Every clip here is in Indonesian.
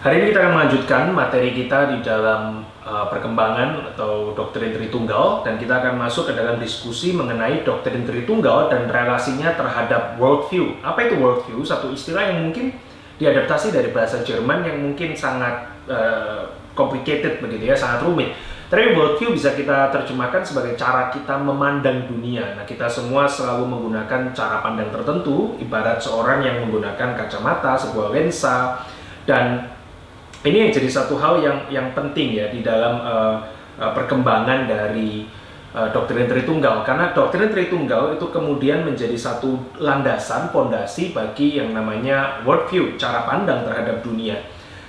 Hari ini kita akan melanjutkan materi kita di dalam perkembangan atau doktrin Tritunggal, dan kita akan masuk ke dalam diskusi mengenai doktrin Tritunggal dan relasinya terhadap worldview. Apa itu worldview? Satu istilah yang mungkin diadaptasi dari bahasa Jerman yang mungkin sangat complicated begitu ya, sangat rumit. Tapi worldview bisa kita terjemahkan sebagai cara kita memandang dunia. Nah, kita semua selalu menggunakan cara pandang tertentu, ibarat seorang yang menggunakan kacamata, sebuah lensa, dan ini yang jadi satu hal yang penting ya di dalam perkembangan dari doktrin Tritunggal, karena doktrin Tritunggal itu kemudian menjadi satu landasan, fondasi bagi yang namanya worldview, cara pandang terhadap dunia.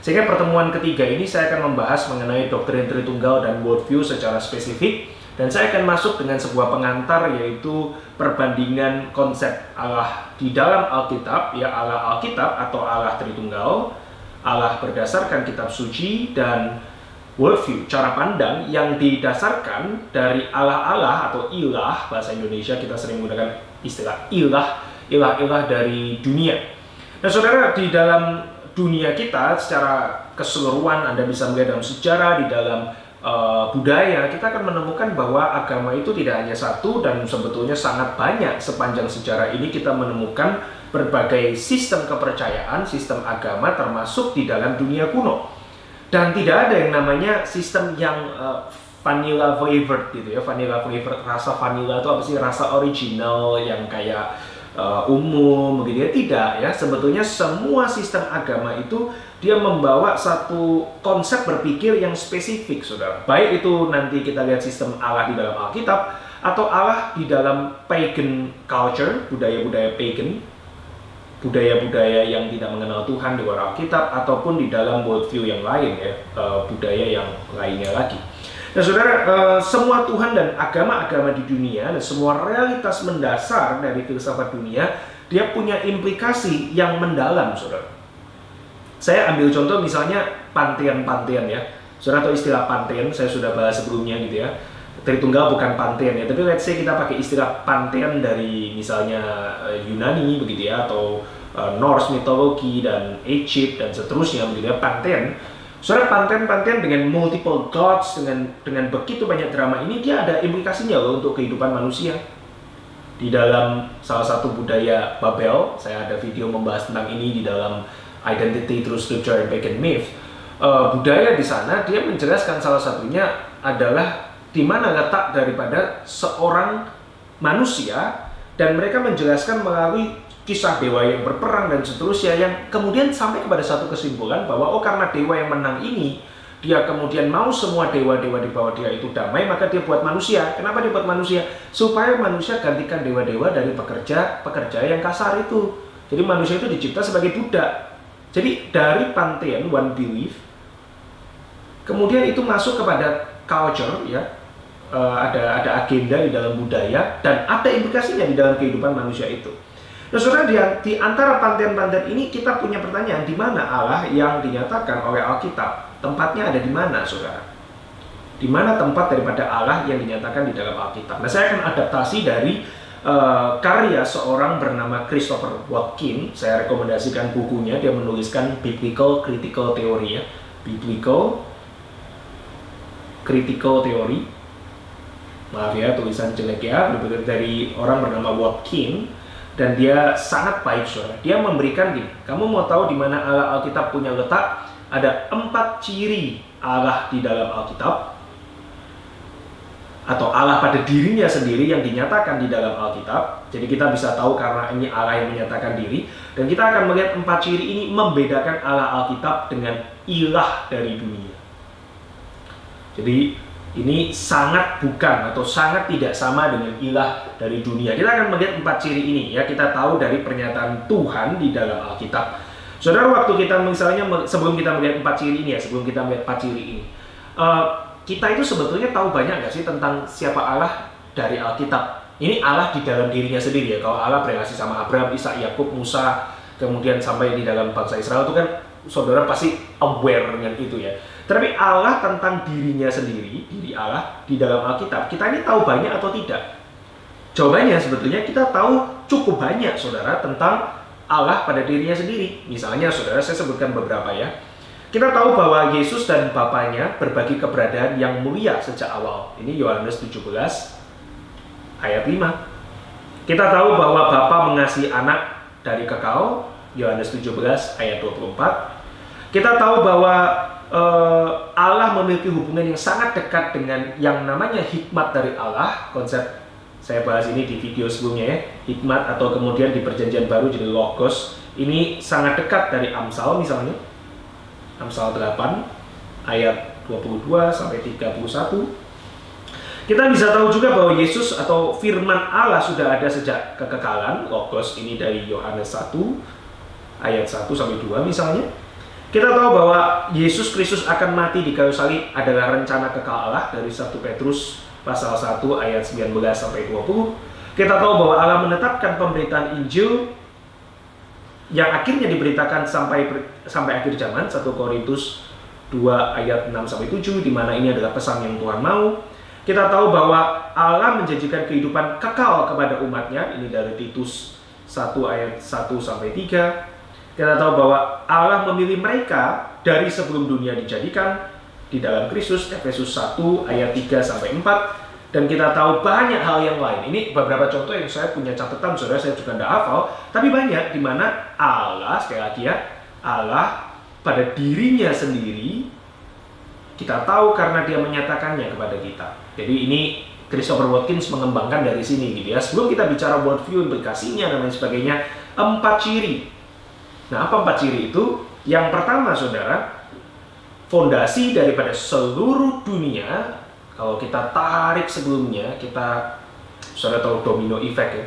Sehingga pertemuan ketiga ini saya akan membahas mengenai doktrin Tritunggal dan worldview secara spesifik, dan saya akan masuk dengan sebuah pengantar, yaitu perbandingan konsep Allah di dalam Alkitab, ya Allah Alkitab atau Allah Tritunggal, Allah berdasarkan kitab suci, dan worldview, cara pandang yang didasarkan dari Allah-Allah atau ilah. Bahasa Indonesia kita sering menggunakan istilah ilah dari dunia. Nah saudara, di dalam dunia kita secara keseluruhan, Anda bisa melihat dalam sejarah, di dalam budaya, kita akan menemukan bahwa agama itu tidak hanya satu, dan sebetulnya sangat banyak sepanjang sejarah ini kita menemukan berbagai sistem kepercayaan, sistem agama, termasuk di dalam dunia kuno. Dan tidak ada yang namanya sistem yang vanilla flavored gitu ya. Vanilla flavored, rasa vanilla itu apa sih? Rasa original yang kayak umum begitu ya. Tidak ya, sebetulnya semua sistem agama itu dia membawa satu konsep berpikir yang spesifik, saudara. Baik itu nanti kita lihat sistem Allah di dalam Alkitab, atau Allah di dalam pagan culture, budaya-budaya pagan, budaya-budaya yang tidak mengenal Tuhan di luar Alkitab, ataupun di dalam worldview yang lain ya, budaya yang lainnya lagi. Nah saudara, semua Tuhan dan agama-agama di dunia dan semua realitas mendasar dari filsafat dunia, dia punya implikasi yang mendalam, saudara. Saya ambil contoh misalnya pantheon-pantheon ya. Saudara tahu istilah pantheon, saya sudah bahas sebelumnya gitu ya. Tritunggal bukan pantheon ya, tapi let's say kita pakai istilah pantheon dari misalnya Yunani begitu ya, atau Norse mitologi dan Egypt dan seterusnya begitu ya, pantheon. Saudara, pantheon dengan multiple gods, dengan begitu banyak drama ini, dia ada implikasinya loh untuk kehidupan manusia. Di dalam salah satu budaya Babel, saya ada video membahas tentang ini di dalam Identity Through Scripture and Pagan Myth. Budaya di sana dia menjelaskan salah satunya adalah di mana letak daripada seorang manusia, dan mereka menjelaskan melalui kisah dewa yang berperang dan seterusnya, yang kemudian sampai kepada satu kesimpulan bahwa karena dewa yang menang ini, dia kemudian mau semua dewa-dewa di bawah dia itu damai, maka dia buat manusia. Kenapa dia buat manusia? Supaya manusia gantikan dewa-dewa dari pekerja yang kasar itu. Jadi manusia itu dicipta sebagai budak. Jadi dari pantheon, one belief, kemudian itu masuk kepada culture ya, ada agenda di dalam budaya, dan ada implikasinya di dalam kehidupan manusia itu. Nah saudara, di antara pantheon-pantheon ini kita punya pertanyaan, di mana Allah yang dinyatakan oleh Alkitab? Tempatnya ada di mana, saudara? Di mana tempat daripada Allah yang dinyatakan di dalam Alkitab? Nah, saya akan adaptasi dari karya seorang bernama Christopher Watkin. Saya rekomendasikan bukunya. Dia menuliskan Biblical Critical Theory ya, Biblical Critical Theory. Maaf ya, tulisan jelek ya, dari orang bernama Watkin. Dan dia sangat baik, saudara. Dia memberikan gini, kamu mau tahu di mana Allah Alkitab punya letak? Ada 4 ciri Allah di dalam Alkitab, atau Allah pada dirinya sendiri yang dinyatakan di dalam Alkitab. Jadi kita bisa tahu karena ini Allah yang menyatakan diri. Dan kita akan melihat 4 ciri ini membedakan Allah Alkitab dengan ilah dari dunia. Jadi ini sangat bukan atau sangat tidak sama dengan ilah dari dunia. Kita akan melihat 4 ciri ini ya. Kita tahu dari pernyataan Tuhan di dalam Alkitab. Saudara, waktu kita misalnya sebelum kita melihat 4 ciri ini ya, sebelum kita melihat 4 ciri ini, kita itu sebetulnya tahu banyak nggak sih tentang siapa Allah dari Alkitab? Ini Allah di dalam dirinya sendiri ya. Kalau Allah berrelasi sama Abraham, Ishak, Yakub, Musa, kemudian sampai di dalam bangsa Israel, itu kan saudara pasti aware dengan itu ya. Tapi Allah tentang dirinya sendiri, diri Allah di dalam Alkitab, kita ini tahu banyak atau tidak? Jawabannya sebetulnya kita tahu cukup banyak, saudara, tentang Allah pada dirinya sendiri. Misalnya, saudara, saya sebutkan beberapa ya. Kita tahu bahwa Yesus dan Bapaknya berbagi keberadaan yang mulia sejak awal. Ini Yohanes 17 ayat 5. Kita tahu bahwa Bapa mengasihi anak dari kekal, Yohanes 17 ayat 24. Kita tahu bahwa Allah memiliki hubungan yang sangat dekat dengan yang namanya hikmat dari Allah. Konsep saya bahas ini di video sebelumnya ya. Hikmat atau kemudian di perjanjian baru jadi logos. Ini sangat dekat dari Amsal misalnya. Amsal 8 ayat 22 sampai 31. Kita bisa tahu juga bahwa Yesus atau firman Allah sudah ada sejak kekekalan. Logos ini dari Yohanes 1 ayat 1 sampai 2 misalnya. Kita tahu bahwa Yesus Kristus akan mati di kayu salib adalah rencana kekal Allah dari 1 Petrus pasal 1 ayat 19 sampai 20. Kita tahu bahwa Allah menetapkan pemberitaan Injil yang akhirnya diberitakan sampai akhir zaman, 1 Korintus 2 ayat 6 sampai 7, di mana ini adalah pesan yang Tuhan mau. Kita tahu bahwa Allah menjanjikan kehidupan kekal kepada umatnya, ini dari Titus 1 ayat 1 sampai 3. Kita tahu bahwa Allah memilih mereka dari sebelum dunia dijadikan di dalam Kristus, Efesus 1 ayat 3 sampai 4. Dan kita tahu banyak hal yang lain. Ini beberapa contoh yang saya punya catatan, saudara, saya juga tidak hafal. Tapi banyak di mana Allah, sekali lagi ya, Allah pada dirinya sendiri, kita tahu karena dia menyatakannya kepada kita. Jadi ini Christopher Watkins mengembangkan dari sini gitu ya. Sebelum kita bicara worldview, implikasinya dan lain sebagainya, 4 ciri. Nah, apa 4 ciri itu? Yang pertama, saudara, fondasi daripada seluruh dunia. Kalau kita tarik sebelumnya, saudara tahu domino effect ya.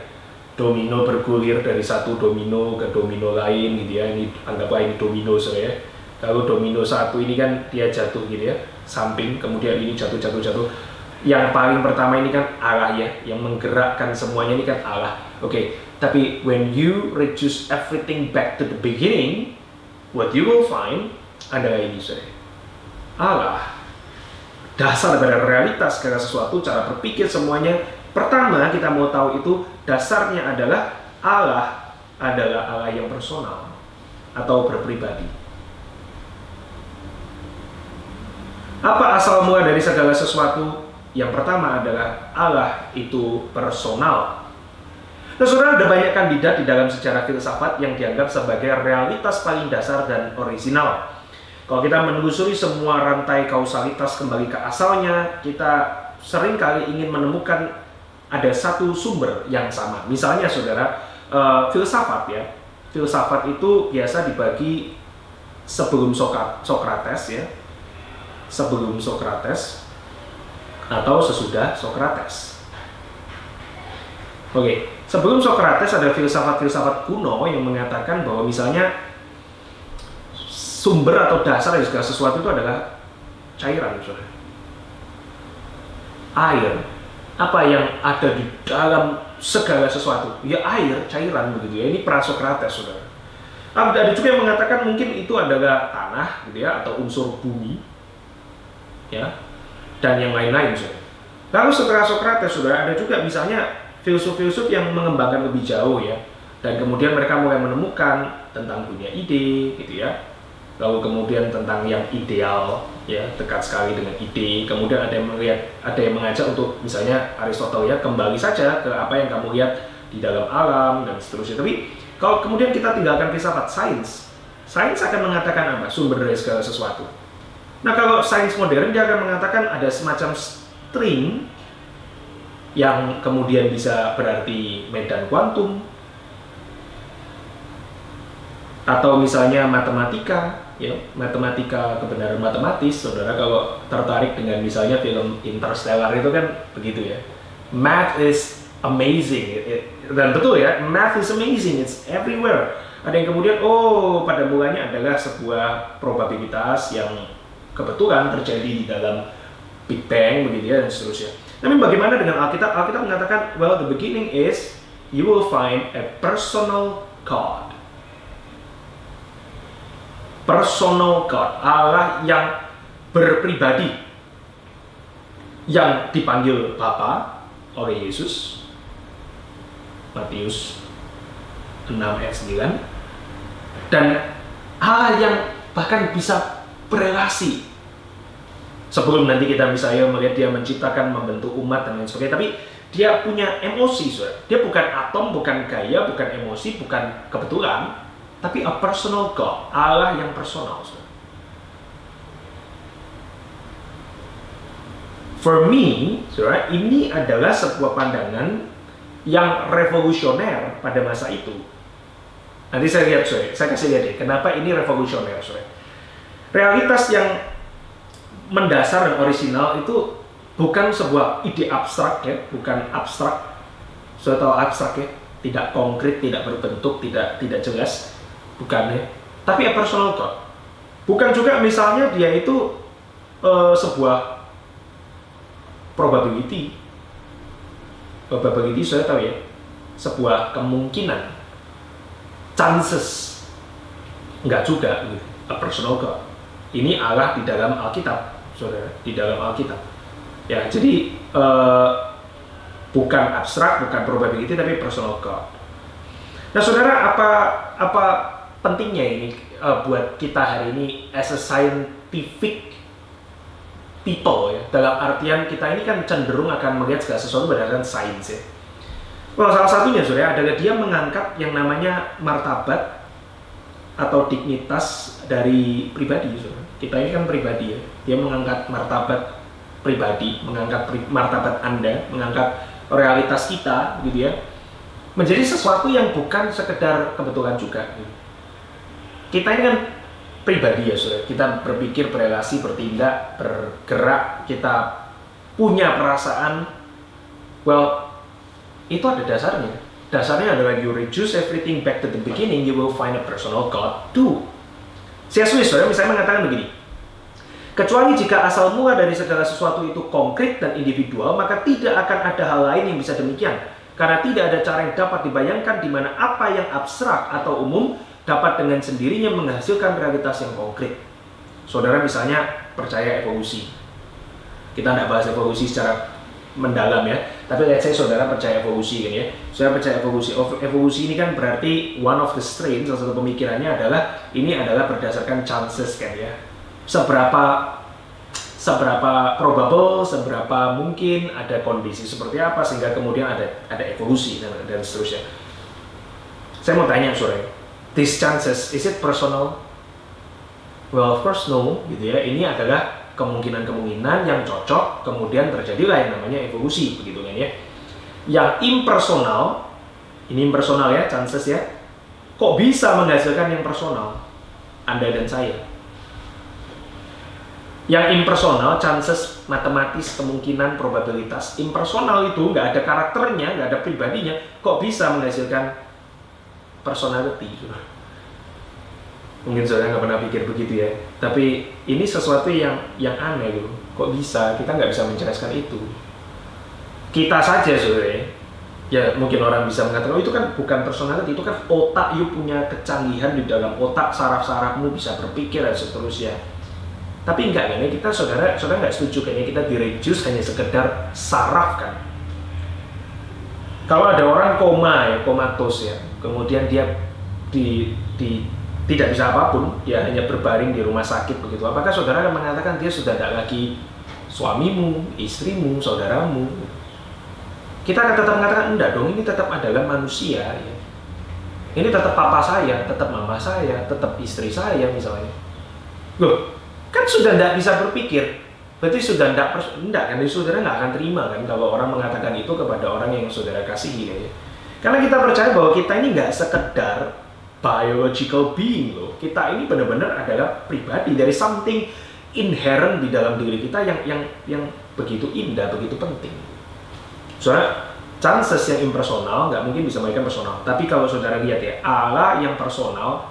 Domino bergulir dari satu domino ke domino lain gitu ya. Ini anggaplah ini domino saudara ya. Kalau domino satu ini kan dia jatuh gitu ya, samping, kemudian ini jatuh. Yang paling pertama ini kan Allah ya, yang menggerakkan semuanya ini kan Allah. Oke, tapi when you reduce everything back to the beginning, what you will find adalah ini saudara. Allah, dasar dari realitas segala sesuatu, cara berpikir semuanya. Pertama kita mau tahu itu dasarnya adalah Allah adalah Allah yang personal atau berpribadi. Apa asal mula dari segala sesuatu? Yang pertama adalah Allah itu personal. Nah, saudara, ada banyak kandidat di dalam sejarah filsafat yang dianggap sebagai realitas paling dasar dan orisinal. Kalau kita menelusuri semua rantai kausalitas kembali ke asalnya, kita sering kali ingin menemukan ada satu sumber yang sama. Misalnya, saudara, filsafat ya. Filsafat itu biasa dibagi sebelum Sokrates ya. Sebelum Sokrates atau sesudah Sokrates. Oke, sebelum Sokrates ada filsafat-filsafat kuno yang mengatakan bahwa misalnya sumber atau dasar dari segala sesuatu itu adalah cairan, saudara. Air. Apa yang ada di dalam segala sesuatu? Ya air, cairan begitu ya. Ini pra-Sokrates, saudara. Ada juga yang mengatakan mungkin itu adalah tanah, gitu ya, atau unsur bumi, ya, dan yang lain-lain, saudara. Lalu setelah Sokrates, saudara, ada juga misalnya filsuf-filsuf yang mengembangkan lebih jauh ya, dan kemudian mereka mulai menemukan tentang dunia ide, gitu ya. Lalu kemudian tentang yang ideal, ya, dekat sekali dengan ide. Kemudian ada yang mengajak untuk misalnya Aristoteles ya, kembali saja ke apa yang kamu lihat di dalam alam dan seterusnya. Tapi kalau kemudian kita tinggalkan filsafat, sains akan mengatakan apa? Sumber dari segala sesuatu. Nah, kalau sains modern dia akan mengatakan ada semacam string yang kemudian bisa berarti medan kuantum, atau misalnya matematika, ya, matematika kebenaran matematis. Saudara kalau tertarik dengan misalnya film Interstellar itu kan begitu ya. Math is amazing, dan betul ya, math is amazing, it's everywhere. Ada yang kemudian, pada mulanya adalah sebuah probabilitas yang kebetulan terjadi di dalam Big Bang begitu ya, dan seterusnya. Tapi bagaimana dengan Alkitab? Alkitab mengatakan, well, the beginning is you will find a personal God. Personal God, Allah yang berpribadi, yang dipanggil Bapa oleh Yesus, Matius 6 ayat 9, dan Allah yang bahkan bisa berelasi. Sebelum nanti kita misalnya melihat dia menciptakan, membentuk umat dan lain sebagainya, tapi dia punya emosi, saudara. Dia bukan atom, bukan gaya, bukan emosi, bukan kebetulan, tapi a personal God, Allah yang personal, saudara. For me, saudara, ini adalah sebuah pandangan yang revolusioner pada masa itu. Nanti saya lihat, saudara, saya kasih lihat deh, kenapa ini revolusioner, saudara. Realitas yang mendasar dan orisinal itu bukan sebuah ide abstrak ya, bukan abstrak. Saudara tahu abstrak ya, tidak konkret, tidak berbentuk, tidak jelas, bukan ya. Tapi a personal God. Bukan juga misalnya dia itu sebuah probability saya tahu ya, sebuah kemungkinan, chances, enggak juga gitu. A personal God. Ini Allah di dalam Alkitab, saudara, di dalam Alkitab. Ya, jadi bukan abstrak, bukan probability, tapi personal God. Nah, saudara, apa pentingnya ini buat kita hari ini as a scientific people ya, dalam artian kita ini kan cenderung akan melihat segala sesuatu berdasarkan sains ya. Well, salah satunya saudara adalah dia mengangkat yang namanya martabat atau dignitas dari pribadi, saudara. Kita ini kan pribadi ya, dia mengangkat martabat pribadi, mengangkat martabat Anda, mengangkat realitas kita gitu ya, menjadi sesuatu yang bukan sekedar kebetulan juga gitu. Kita ini kan pribadi ya saudara, kita berpikir, berelasi, bertindak, bergerak, kita punya perasaan. Well, itu ada dasarnya. Dasarnya adalah you reduce everything back to the beginning, you will find a personal God too. C.S. Lewis saudara misalnya mengatakan begini, kecuali jika asal mula dari segala sesuatu itu konkret dan individual, maka tidak akan ada hal lain yang bisa demikian. Karena tidak ada cara yang dapat dibayangkan di mana apa yang abstrak atau umum dapat dengan sendirinya menghasilkan realitas yang konkret. Saudara misalnya percaya evolusi. Kita tidak bahas evolusi secara mendalam ya, tapi lihat saya saudara percaya evolusi kan ya. Saya percaya evolusi. Evolusi ini kan berarti one of the strain, salah satu pemikirannya adalah ini adalah berdasarkan chances kan ya. Seberapa probable, seberapa mungkin ada kondisi seperti apa sehingga kemudian ada evolusi dan seterusnya. Saya mau tanya saudara, these chances, is it personal? Well, of course no, gitu ya. Ini adalah kemungkinan-kemungkinan yang cocok, kemudian terjadilah yang namanya evolusi, begitu kan ya. Yang impersonal, ini impersonal ya, chances ya. Kok bisa menghasilkan yang personal? Anda dan saya. Yang impersonal, chances, matematis, kemungkinan, probabilitas. Impersonal itu nggak ada karakternya, nggak ada pribadinya, kok bisa menghasilkan personality? Mungkin saudara nggak pernah pikir begitu ya, tapi ini sesuatu yang aneh gitu. Kok bisa? Kita nggak bisa menjelaskan itu. Kita saja saudara ya, mungkin orang bisa mengatakan, oh itu kan bukan personality, itu kan otak, you punya kecanggihan di dalam otak, saraf-sarafmu bisa berpikir dan seterusnya. Tapi enggak kan ya, kita saudara nggak setuju kayaknya kita direduce hanya sekedar saraf kan. Kalau ada orang koma ya, komatos ya, kemudian dia tidak bisa apapun, ya hanya berbaring di rumah sakit begitu. Apakah saudara akan mengatakan dia sudah tidak lagi suamimu, istrimu, saudaramu? Kita akan tetap mengatakan enggak dong, ini tetap adalah manusia ya. Ini tetap papa saya, tetap mama saya, tetap istri saya misalnya. Loh, kan sudah tidak bisa berpikir. Berarti sudah tidak kan, saudara nggak akan terima kan kalau orang mengatakan itu kepada orang yang saudara kasihi ya. Karena kita percaya bahwa kita ini nggak sekedar biological being loh. Kita ini benar-benar adalah pribadi dari something inherent di dalam diri kita yang begitu indah, begitu penting. Soalnya chances yang impersonal nggak mungkin bisa menghasilkan personal. Tapi kalau saudara lihat ya, Allah yang personal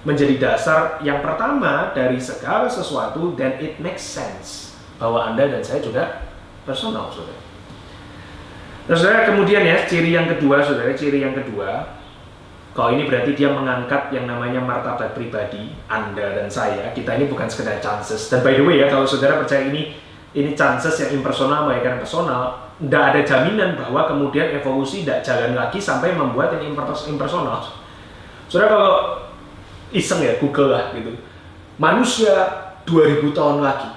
menjadi dasar yang pertama dari segala sesuatu, dan it makes sense bahwa Anda dan saya juga personal, saudara. Nah, saudara, kemudian ya, ciri yang kedua, kalau ini berarti dia mengangkat yang namanya martabat pribadi Anda dan saya. Kita ini bukan sekedar chances. Dan by the way ya, kalau saudara percaya ini chances yang impersonal menghasilkan personal, tidak ada jaminan bahwa kemudian evolusi tidak jalan lagi sampai membuat yang impersonal. Saudara kalau iseng ya, Google lah gitu, manusia 2000 tahun lagi.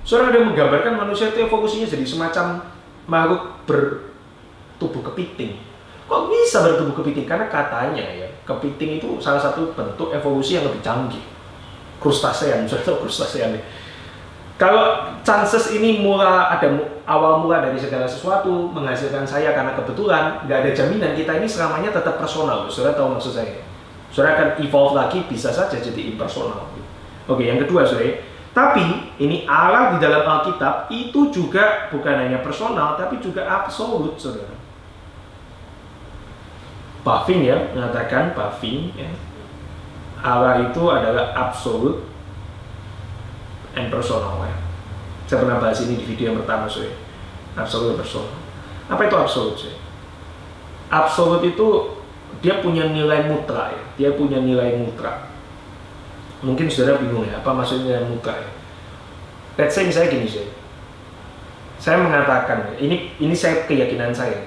Saudara ada menggambarkan manusia itu evolusinya jadi semacam makhluk bertubuh kepiting. Kok bisa bertubuh kepiting? Karena katanya ya, kepiting itu salah satu bentuk evolusi yang lebih canggih. Krustasean, saudara tahu krustasean nih. Kalau chances ini awal mula dari segala sesuatu menghasilkan saya karena kebetulan, nggak ada jaminan kita ini selamanya tetap personal. Saudara tahu maksud saya? Saudara akan evolve lagi, bisa saja jadi impersonal. Oke, yang kedua, saudara. Tapi ini Allah di dalam Alkitab itu juga bukan hanya personal, tapi juga absolut, saudara. Buffing ya, mengatakan Buffing ya, Allah itu adalah absolut and personal ya. Saya pernah bahas ini di video yang pertama, saudara. Absolut dan personal. Apa itu absolut, saudara? Absolut itu dia punya nilai mutlak ya, dia punya nilai mutlak. Mungkin saudara bingung ya, apa maksudnya nilai mutlak ya? Let's say misalnya gini, saya mengatakan, ini saya keyakinan saya,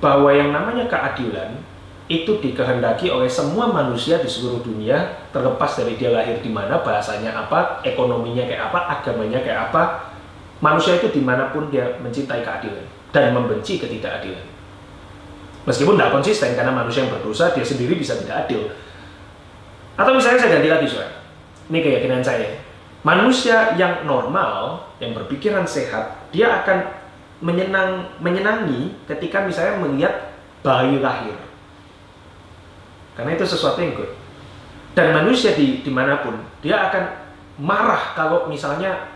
bahwa yang namanya keadilan itu dikehendaki oleh semua manusia di seluruh dunia, terlepas dari dia lahir di mana, bahasanya apa, ekonominya kayak apa, agamanya kayak apa. Manusia itu dimanapun dia mencintai keadilan dan membenci ketidakadilan. Meskipun tidak konsisten, karena manusia yang berdosa, dia sendiri bisa tidak adil. Atau misalnya saya ganti lagi, saudara. Ini keyakinan saya. Manusia yang normal, yang berpikiran sehat, dia akan menyenangi ketika misalnya melihat bayi lahir. Karena itu sesuatu yang good. Dan manusia dimanapun, dia akan marah kalau misalnya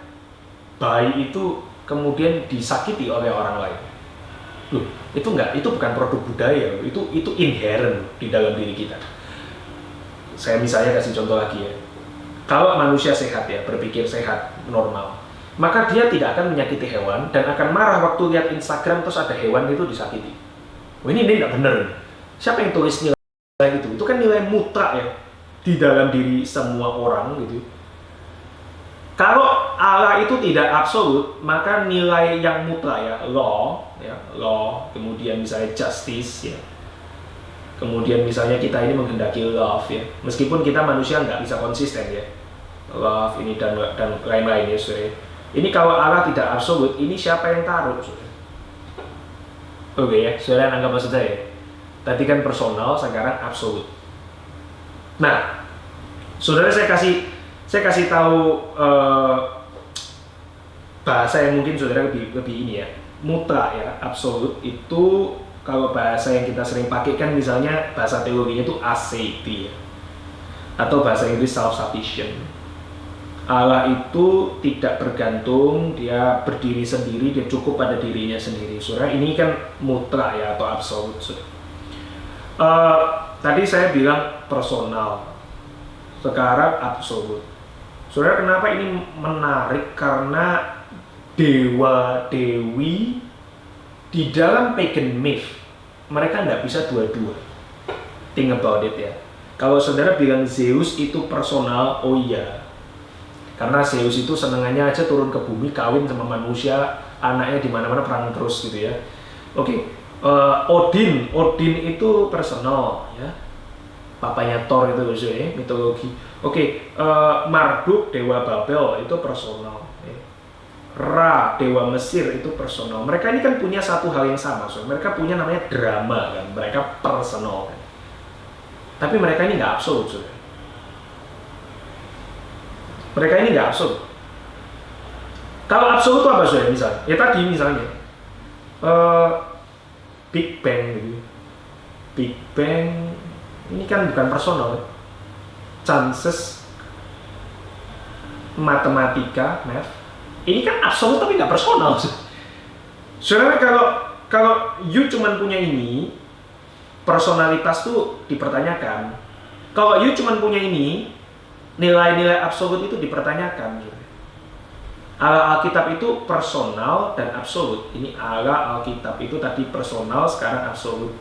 bayi itu kemudian disakiti oleh orang lain. Loh, itu bukan produk budaya, itu inherent di dalam diri kita. Saya misalnya kasih contoh lagi ya. Kalau manusia sehat ya, berpikir sehat, normal, maka dia tidak akan menyakiti hewan dan akan marah waktu lihat Instagram terus ada hewan itu disakiti. Ini tidak benar. Siapa yang tulis nilai itu? Itu kan nilai mutlak ya di dalam diri semua orang gitu. Kalau Allah itu tidak absolut, maka nilai yang mutlak ya, law, kemudian misalnya justice ya. Kemudian misalnya kita ini menghendaki love ya, meskipun kita manusia nggak bisa konsisten ya, love ini dan lain-lain ya, saudara. Ini kalau Allah tidak absolut, ini siapa yang taruh, saudara? Oke ya, saudara anggap maksud saya. Tadi kan personal, sekarang absolut. Nah, saudara saya kasih tahu bahasa yang mungkin saudara lebih ini ya, mutlak ya, absolut itu. Kalau bahasa yang kita sering pakai kan misalnya bahasa teologinya itu aseity ya. Atau bahasa Inggris self-sufficient. Allah itu tidak bergantung, dia berdiri sendiri, dia cukup pada dirinya sendiri. Saudara, ini kan mutlak ya atau absolut. Tadi saya bilang personal, sekarang absolut. Saudara, kenapa ini menarik? Karena dewa-dewi di dalam pagan myth, mereka tidak bisa dua-dua. Think about it ya. Kalau saudara bilang Zeus itu personal, oh iya. Karena Zeus itu senengannya aja turun ke bumi, kawin sama manusia, anaknya di mana-mana perang terus gitu ya. Oke, Odin itu personal ya. Papanya Thor itu ya, mitologi. Oke, Marduk, dewa Babel itu personal. Ra, dewa Mesir itu personal. Mereka ini kan punya satu hal yang sama, so. Mereka punya namanya drama kan, mereka personal kan. Tapi mereka ini nggak absolut, so. Mereka ini nggak absolut. Kalau absolut itu apa, so? Misalnya, ya tadi misalnya Big Bang gitu. Big Bang ini kan bukan personal, chances matematika, math. Ini kan absolut tapi nggak personal. Saudara, kalau you cuman punya ini, personalitas tuh dipertanyakan. Kalau you cuman punya ini, nilai-nilai absolut itu dipertanyakan. Allah Alkitab itu personal dan absolut. Ini Allah Alkitab itu tadi personal, sekarang absolut.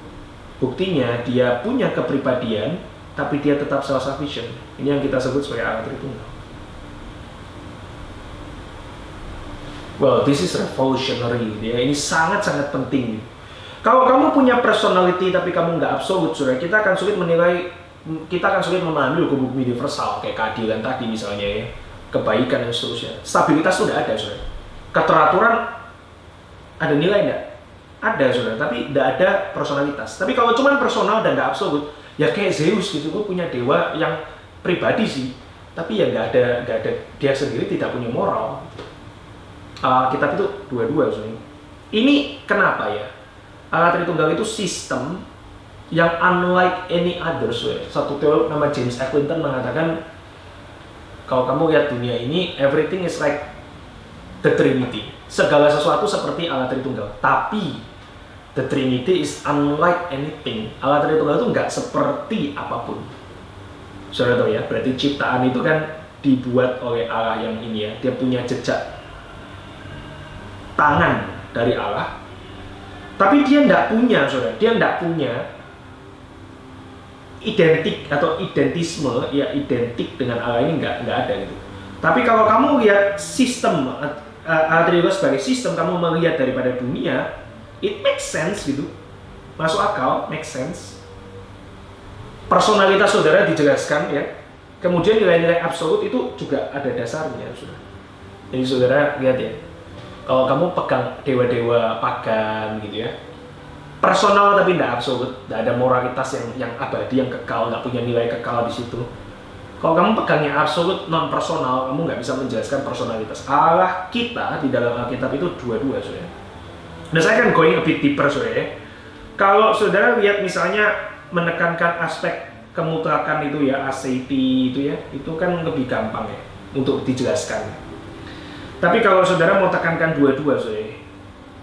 Buktinya dia punya kepribadian, tapi dia tetap self-sufficient. Ini yang kita sebut sebagai Allah Tritunggal. Well, this is revolutionary. Ya, ini sangat-sangat penting. Kalau kamu punya personality tapi kamu nggak absolut, saudara, kita akan sulit memahami hukum universal kayak keadilan tadi misalnya ya. kebaikan dan seterusnya. Stabilitas sudah ada, saudara. Keteraturan ada nilai enggak? Ada, saudara, tapi tidak ada personalitas. Tapi kalau cuma personal dan nggak absolut, ya kayak Zeus gitu, gue punya dewa yang pribadi sih, tapi ya nggak ada, dia sendiri tidak punya moral. Kitab itu dua-dua, saudara. Ini kenapa ya? Allah Tritunggal itu sistem yang unlike any others. Satu teolog nama James A. Clinton mengatakan, kalau kamu lihat dunia ini, everything is like the Trinity. Segala sesuatu seperti Allah Tritunggal. Tapi the Trinity is unlike anything. Allah Tritunggal itu nggak seperti apapun. Saudara tahu ya, berarti ciptaan itu kan dibuat oleh Allah yang ini ya. Dia punya jejak tangan dari Allah. Tapi dia nggak punya, saudara. Dia nggak punya identik atau identisme, ya identik dengan Allah ini nggak ada gitu. Tapi kalau kamu lihat sistem Allah Tritunggal sebagai sistem, kamu melihat daripada dunia, it makes sense gitu, masuk akal, makes sense. Personalitas saudara dijelaskan ya, kemudian nilai-nilai absolut itu juga ada dasarnya, saudara. Jadi saudara lihat ya, kalau kamu pegang dewa-dewa pagan gitu ya, personal tapi tidak absolut, tidak ada moralitas yang abadi, yang kekal, nggak punya nilai kekal di situ. Kalau kamu pegangnya absolut, non personal, kamu nggak bisa menjelaskan personalitas. Allah kita di dalam Alkitab itu dua-dua, saudara. Nah, saya akan going a bit deeper, saudara. Kalau saudara lihat misalnya menekankan aspek kemutlakan itu ya, aseity itu ya, itu kan lebih gampang ya untuk dijelaskan. Tapi kalau saudara mau tekankan dua-dua, saudara,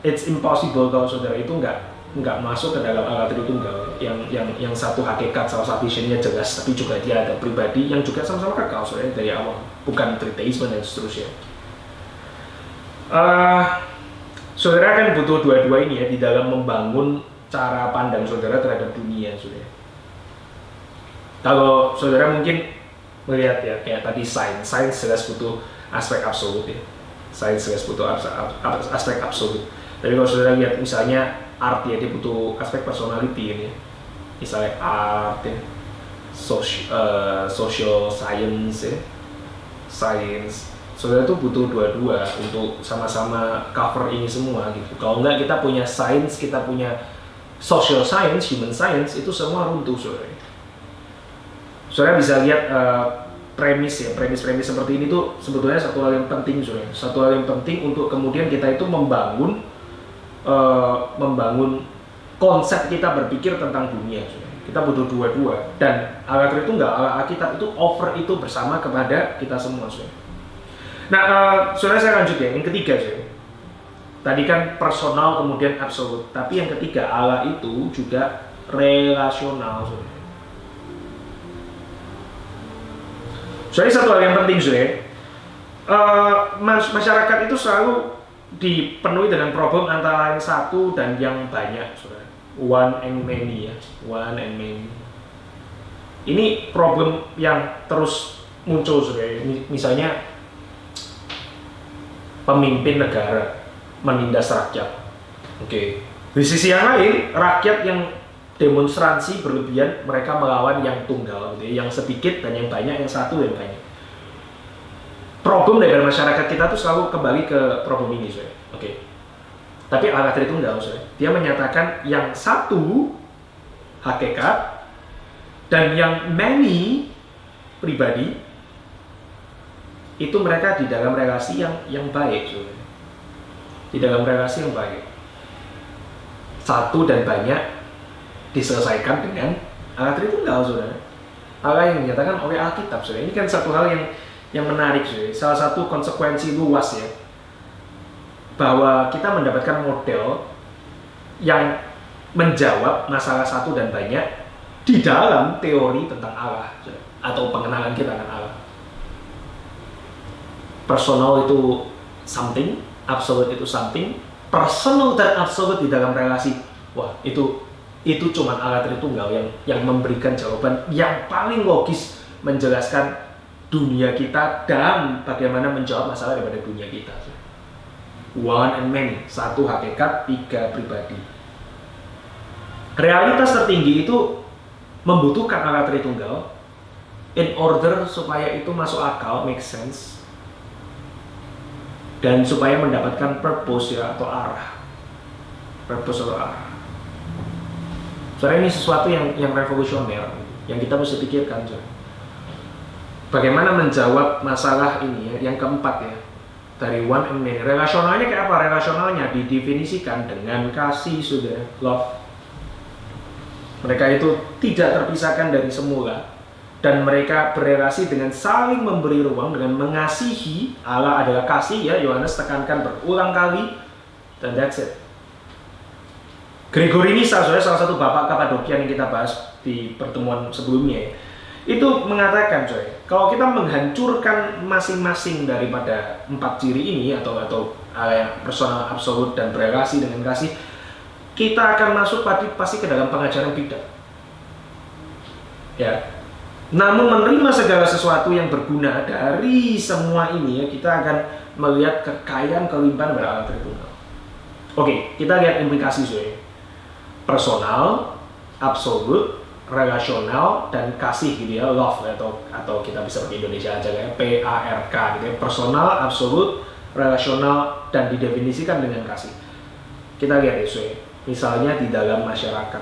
it's impossible kalau saudara itu nggak masuk ke dalam Allah Tritunggal yang satu hakikat, self sufficientnya jelas, tapi juga dia ada pribadi yang juga sama-sama kekal, saudara, dari awal, bukan tritheisme dan seterusnya. Saudara kan butuh dua-dua ini ya di dalam membangun cara pandang saudara terhadap dunia, saudara. Kalau saudara mungkin melihat ya kayak tadi sains jelas butuh aspek absolut ya, sains jelas butuh aspek absolut. Tapi kalau saudara lihat misalnya art ya, dia butuh aspek personality ini, misalnya art ya, social science ya, science. Saudara tuh butuh dua-dua untuk sama-sama cover ini semua gitu. Kalau enggak, kita punya science, kita punya social science, human science, itu semua runtuh, saudara. Saudara bisa lihat premis seperti ini tuh sebetulnya satu hal yang penting, saudara. Satu hal yang penting untuk kemudian kita itu membangun konsep kita berpikir tentang dunia, saudara. Kita butuh dua-dua, dan Allah Tritunggal, Allah Alkitab itu offer itu bersama kepada kita semua, saudara. Nah, saudara, saya lanjut ya, yang ketiga, saudara. Tadi kan personal kemudian absolut, tapi yang ketiga Allah itu juga relasional, saudara. Jadi satu hal yang penting, saudara, masyarakat itu selalu dipenuhi dengan problem antara yang satu dan yang banyak, saudara. One and many ya, one and many. Ini problem yang terus muncul, saudara. Misalnya pemimpin negara menindas rakyat. Oke. Di sisi yang lain, rakyat yang demonstrasi berlebihan, mereka melawan yang tunggal, gitu ya, yang sedikit dan yang banyak, yang satu dan banyak. Problem dari masyarakat kita tuh selalu kembali ke problem ini, saudara. Oke. Tapi Allah Tritunggal, saudara, dia menyatakan yang satu hakikat dan yang many pribadi itu mereka di dalam relasi yang baik, saudara. Di dalam relasi yang baik. Satu dan banyak diselesaikan dengan Allah Tritunggal, saudara. Allah yang dinyatakan oleh Alkitab, saudara. Ini kan satu hal yang menarik, saudara. Salah satu konsekuensi luas ya, bahwa kita mendapatkan model yang menjawab masalah satu dan banyak di dalam teori tentang Allah, saudara, atau pengenalan kita dengan Allah. Personal itu something, absolute itu something. Personal dan absolute di dalam relasi, wah, itu cuma Allah Tritunggal yang memberikan jawaban yang paling logis menjelaskan dunia kita dan bagaimana menjawab masalah daripada dunia kita. One and many, satu hakikat, tiga pribadi. Realitas tertinggi itu membutuhkan Allah Tritunggal in order supaya itu masuk akal, make sense. dan supaya mendapatkan purpose ya, atau arah. Purpose atau arah. Soalnya ini sesuatu yang revolusioner, yang kita mesti pikirkan. Bagaimana menjawab masalah ini ya, yang keempat ya, dari one and many. Relasionalnya kayak apa? Relasionalnya didefinisikan dengan kasih, sudah, love. Mereka itu tidak terpisahkan dari semula, dan mereka berrelasi dengan saling memberi ruang, dengan mengasihi. Allah adalah kasih ya, Yohanes tekankan berulang kali, dan that's it. Gregory Nyssa, salah satu bapak Kapadokia yang kita bahas di pertemuan sebelumnya, itu mengatakan, kalau kita menghancurkan masing-masing daripada 4 ciri ini atau personal, absolut, dan berrelasi dengan kasih, kita akan masuk pasti ke dalam pengajaran bidat. Ya. Namun menerima segala sesuatu yang berguna dari semua ini ya, kita akan melihat kekayaan kelimpahan dari Allah Tritunggal. Oke, kita lihat implikasi personal, absolut, relasional, dan kasih gitu ya, love atau kita bisa pakai Indonesia aja kayak PARK gitu ya, personal, absolut, relasional, dan didefinisikan dengan kasih. Kita lihat ya, misalnya di dalam masyarakat.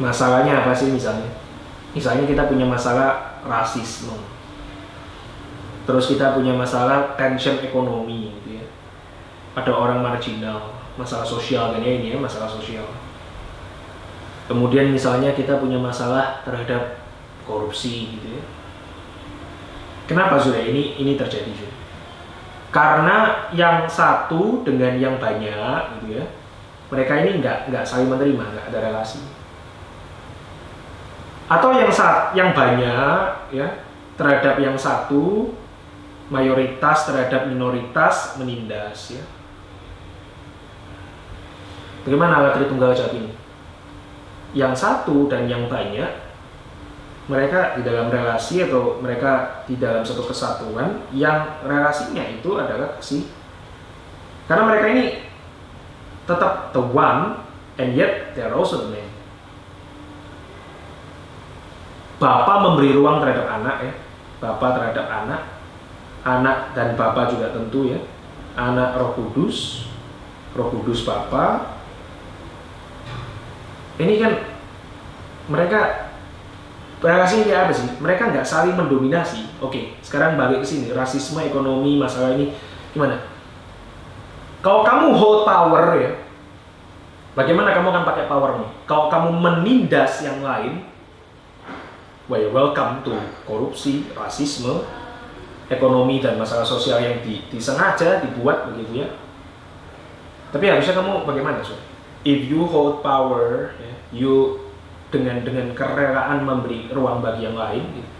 Masalahnya apa sih misalnya? Misalnya kita punya masalah rasisme. Terus kita punya masalah tension ekonomi gitu ya. Ada orang marginal, masalah sosial kan ya, ini ya, masalah sosial. Kemudian misalnya kita punya masalah terhadap korupsi gitu ya. Kenapa sudah ini terjadi sudah? Karena yang satu dengan yang banyak gitu ya, mereka ini nggak saling menerima, nggak ada relasi. Atau yang banyak ya terhadap yang satu, mayoritas terhadap minoritas menindas ya. Bagaimana Allah Tritunggal jawab ini? Yang satu dan yang banyak, mereka di dalam relasi atau mereka di dalam satu kesatuan yang relasinya itu adalah kasih. Karena mereka ini tetap the one and yet they are also the man. Bapa memberi ruang terhadap anak ya, Bapa terhadap anak, anak dan Bapa juga tentu ya, anak Roh Kudus Bapa. Ini kan mereka relasinya kayak apa sih? Mereka nggak saling mendominasi. Oke, sekarang balik ke sini, rasisme, ekonomi, masalah ini gimana? Kalau kamu hold power ya, bagaimana kamu akan pakai powermu? Kalau kamu menindas yang lain, well, welcome to korupsi, rasisme, ekonomi, dan masalah sosial yang disengaja dibuat begitu ya. Tapi harusnya kamu bagaimana so? If you hold power, ya, you dengan kerelaan memberi ruang bagi yang lain, gitu.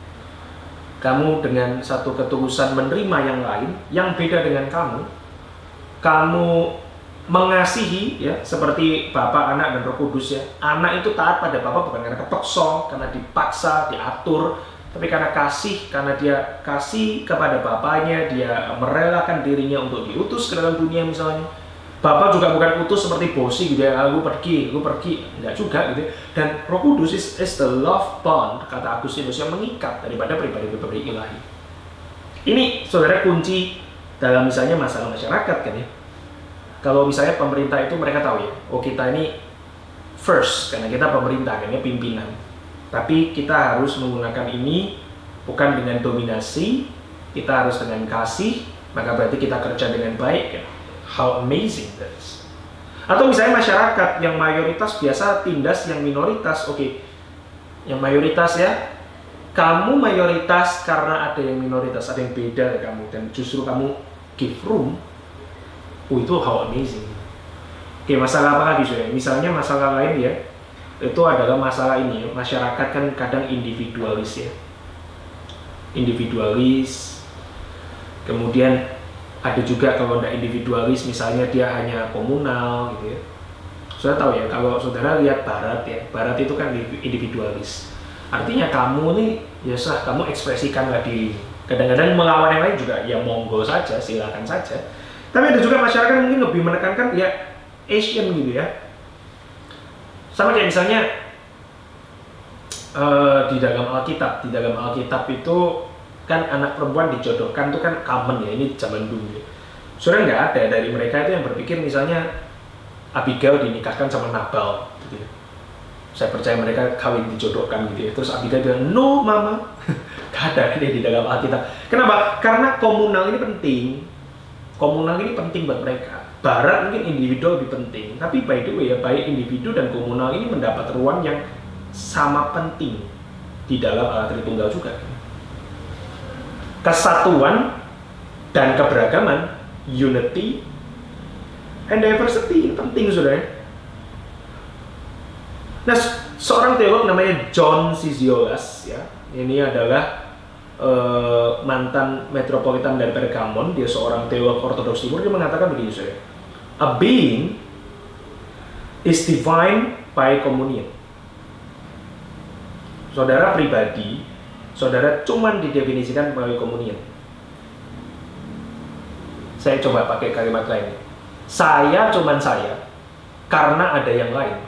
Kamu dengan satu ketulusan menerima yang lain yang beda dengan kamu mengasihi ya, seperti Bapa, Anak, dan Roh Kudus ya. Anak itu taat pada Bapa bukan karena kepeksa, karena dipaksa, diatur, tapi karena kasih, karena dia kasih kepada Bapaknya, dia merelakan dirinya untuk diutus ke dalam dunia misalnya. Bapak juga bukan utus seperti bosi gitu ya, lu pergi, enggak juga gitu. Dan Roh Kudus is the love bond, kata Agustinus, yang mengikat daripada pribadi-pribadi ilahi. Ini saudara kunci dalam misalnya masalah masyarakat kan ya. Kalau misalnya pemerintah itu mereka tahu ya, oh kita ini first, karena kita pemerintah kan ya, pimpinan. Tapi kita harus menggunakan ini bukan dengan dominasi, kita harus dengan kasih, maka berarti kita kerja dengan baik kan. How amazing that is. Atau misalnya masyarakat yang mayoritas biasa tindas yang minoritas. Oke, yang mayoritas ya, kamu mayoritas karena ada yang minoritas, ada yang beda dari kamu, dan justru kamu give room. Oh, itu how amazing. Oke, masalah apa lagi soalnya? Misalnya masalah lain ya, itu adalah masalah ini, masyarakat kan kadang individualis ya, individualis. Kemudian ada juga kalau tidak individualis, misalnya dia hanya komunal gitu ya. Saudara tahu ya, kalau saudara lihat Barat ya, Barat itu kan individualis. Artinya kamu nih, ya sah, kamu ekspresikanlah diri. Kadang-kadang melawan yang lain juga, ya monggo saja, silakan saja. Tapi ada juga masyarakat mungkin lebih menekankan ya Asian gitu ya. Sama kayak misalnya di dalam Alkitab itu kan anak perempuan dijodohkan itu kan common ya, ini zaman dulu ya. Sebenarnya nggak ada dari mereka itu yang berpikir misalnya Abigail dinikahkan sama Nabal gitu ya. Saya percaya mereka kawin dijodohkan gitu ya. Terus Abigail bilang, no mama. Gak ada ini di dalam Alkitab. Kenapa? Karena komunal ini penting. Komunal ini penting buat mereka. Barat mungkin individual lebih penting. Tapi by the way ya, baik individu dan komunal ini mendapat ruang yang sama penting di dalam Allah Tritunggal juga. Kesatuan dan keberagaman, unity and diversity, penting saudara. Nah, seorang teolog namanya John Syzioulas ya, ini adalah mantan metropolitan dari Pergamon, dia seorang teolog Ortodoks Timur, dia mengatakan begini saudara, a being is divine by communion. Saudara pribadi, saudara cuman didefinisikan melalui komunion. Saya coba pakai kalimat lain. Saya cuman saya karena ada yang lain.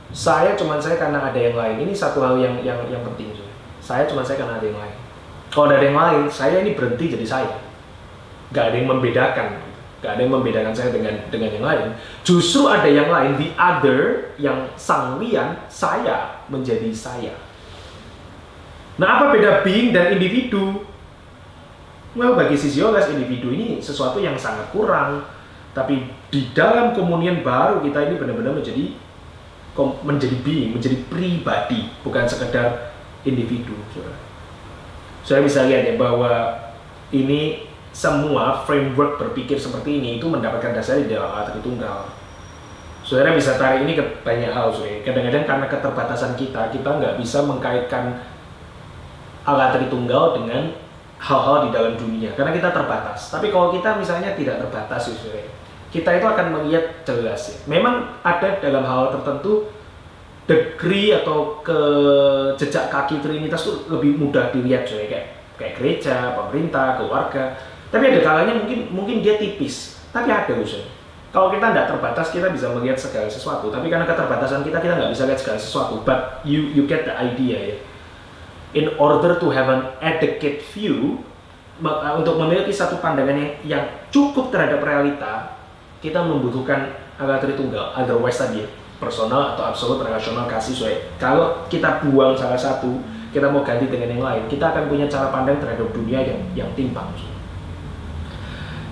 Saya cuman saya karena ada yang lain. Ini satu hal yang penting. Saya cuman saya karena ada yang lain. Kalau ada yang lain, saya ini berhenti jadi saya. Gak ada yang membedakan. Gak ada yang membedakan saya dengan yang lain. Justru ada yang lain, the other, yang sangwian, saya menjadi saya. Nah, apa beda being dan individu? Well, bagi Syzioulas, individu ini sesuatu yang sangat kurang. Tapi di dalam komunion baru kita ini benar-benar menjadi being, menjadi pribadi, bukan sekedar individu. Saya bisa lihat ya bahwa ini semua framework berpikir seperti ini itu mendapatkan dasar di dalam Allah Tritunggal. Saudara bisa tarik ini ke banyak hal, saudara. Kadang-kadang karena keterbatasan kita nggak bisa mengkaitkan Allah Tritunggal dengan hal-hal di dalam dunia, karena kita terbatas. Tapi kalau kita misalnya tidak terbatas, saudara, kita itu akan melihat jelas ya. Memang ada dalam hal tertentu degree atau ke jejak kaki Trinitas itu lebih mudah dilihat, saudara, kayak gereja, pemerintah, keluarga. Tapi ada kalanya mungkin dia tipis, tapi ada, saudara. Kalau kita tidak terbatas, kita bisa melihat segala sesuatu. Tapi karena keterbatasan kita nggak bisa lihat segala sesuatu. But you get the idea ya. In order to have an adequate view, untuk memiliki satu pandangan yang cukup terhadap realita, kita membutuhkan Allah Tritunggal. Otherwise tadi personal atau absolut, relasional, kasih, soal. Kalau kita buang salah satu, kita mau ganti dengan yang lain, kita akan punya cara pandang terhadap dunia yang timpang.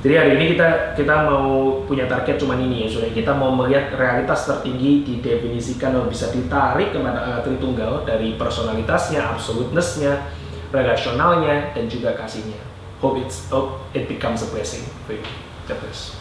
Jadi hari ini kita mau punya target cuman ini ya, saudara. Kita mau melihat realitas tertinggi didefinisikan dan bisa ditarik kepada Allah Tritunggal dari personalitasnya, absoluteness-nya, relasionalnya, dan juga kasihnya. Hope it becomes a blessing for you. God bless.